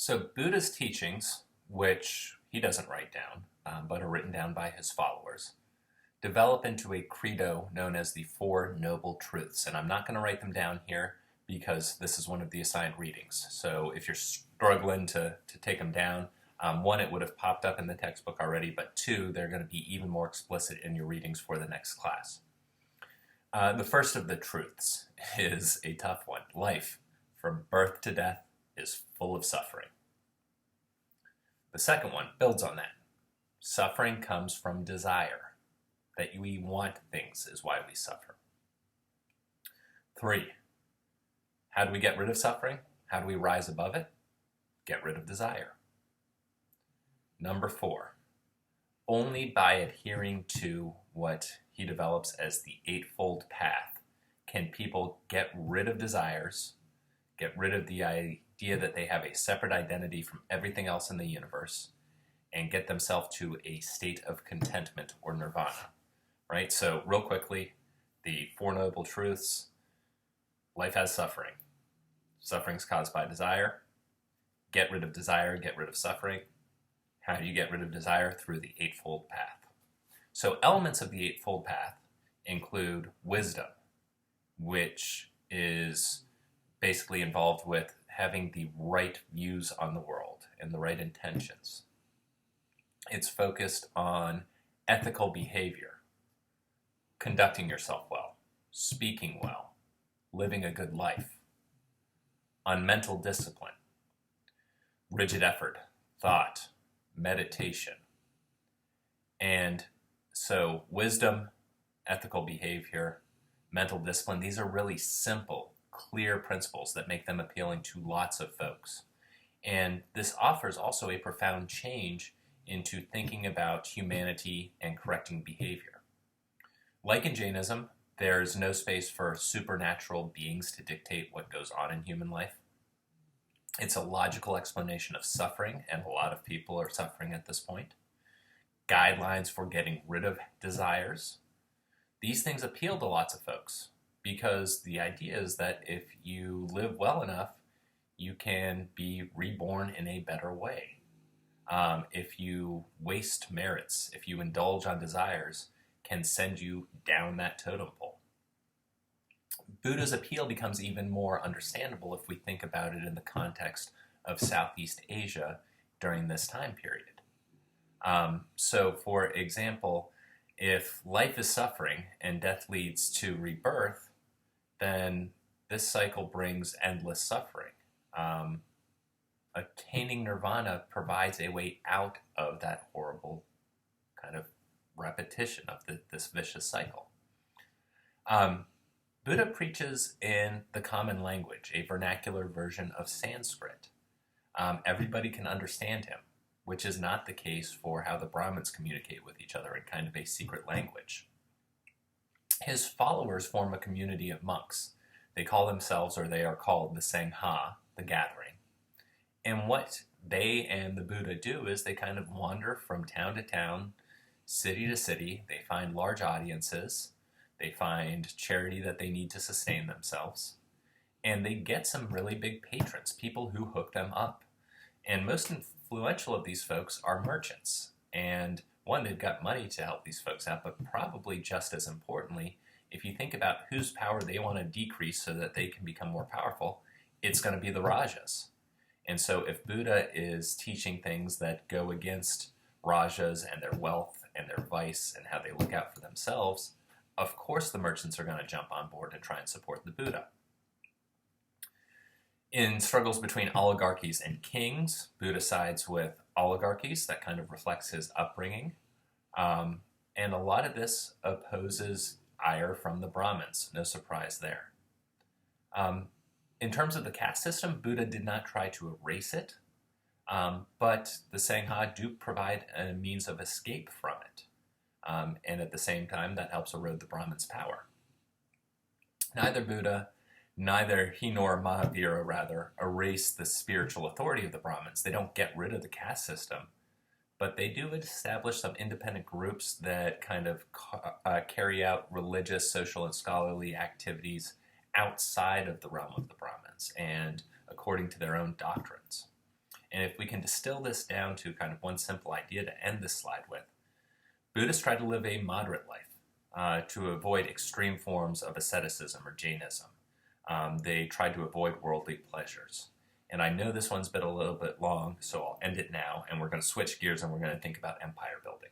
So Buddha's teachings, which he doesn't write down, but are written down by his followers, develop into a credo known as the Four Noble Truths. And I'm not going to write them down here because this is one of the assigned readings. So if you're struggling to take them down, one, it would have popped up in the textbook already, but two, they're going to be even more explicit in your readings for the next class. The first of the truths is a tough one. Life, from birth to death, is full of suffering. The second one builds on that. Suffering comes from desire. That we want things is why we suffer. 3, how do we get rid of suffering? How do we rise above it? Get rid of desire. Number 4, only by adhering to what he develops as the Eightfold Path can people get rid of desires, get rid of the idea that they have a separate identity from everything else in the universe, and get themselves to a state of contentment or nirvana. Right? So real quickly, the Four Noble Truths: life has suffering. Suffering is caused by desire. Get rid of desire, get rid of suffering. How do you get rid of desire? Through the Eightfold Path. So elements of the Eightfold Path include wisdom, which is basically involved with having the right views on the world and the right intentions. It's focused on ethical behavior, conducting yourself well, speaking well, living a good life, on mental discipline, rigid effort, thought, meditation. And so wisdom, ethical behavior, mental discipline, these are really simple, clear principles that make them appealing to lots of folks. And this offers also a profound change into thinking about humanity and correcting behavior. Like in Jainism, there's no space for supernatural beings to dictate what goes on in human life. It's a logical explanation of suffering, and a lot of people are suffering at this point. Guidelines for getting rid of desires. These things appeal to lots of folks because the idea is that if you live well enough, you can be reborn in a better way. If you waste merits, if you indulge on desires, can send you down that totem pole. Buddha's appeal becomes even more understandable if we think about it in the context of Southeast Asia during this time period. So, for example, if life is suffering and death leads to rebirth, then this cycle brings endless suffering. Attaining nirvana provides a way out of that horrible kind of repetition of this vicious cycle. Buddha preaches in the common language, a vernacular version of Sanskrit. Everybody can understand him, which is not the case for how the Brahmins communicate with each other in kind of a secret language. His followers form a community of monks. They call themselves, or they are called, the Sangha, the gathering. And what they and the Buddha do is they kind of wander from town to town, city to city. They find large audiences. They find charity that they need to sustain themselves. And they get some really big patrons, people who hook them up. And most influential of these folks are merchants. And one, they've got money to help these folks out, but probably just as importantly, if you think about whose power they want to decrease so that they can become more powerful, it's going to be the Rajas. And so if Buddha is teaching things that go against Rajas and their wealth and their vice and how they look out for themselves, of course the merchants are going to jump on board and try and support the Buddha. In struggles between oligarchies and kings, Buddha sides with oligarchies. That kind of reflects his upbringing. And a lot of this opposes ire from the Brahmins. No surprise there. In terms of the caste system, Buddha did not try to erase it, but the Sangha do provide a means of escape from it. And at the same time, that helps erode the Brahmins' power. Neither he nor Mahavira, rather, erase the spiritual authority of the Brahmins. They don't get rid of the caste system, but they do establish some independent groups that kind of carry out religious, social, and scholarly activities outside of the realm of the Brahmins and according to their own doctrines. And if we can distill this down to kind of one simple idea to end this slide with, Buddhists try to live a moderate life to avoid extreme forms of asceticism or Jainism. They try to avoid worldly pleasures. And I know this one's been a little bit long, so I'll end it now, and we're going to switch gears and we're going to think about empire building.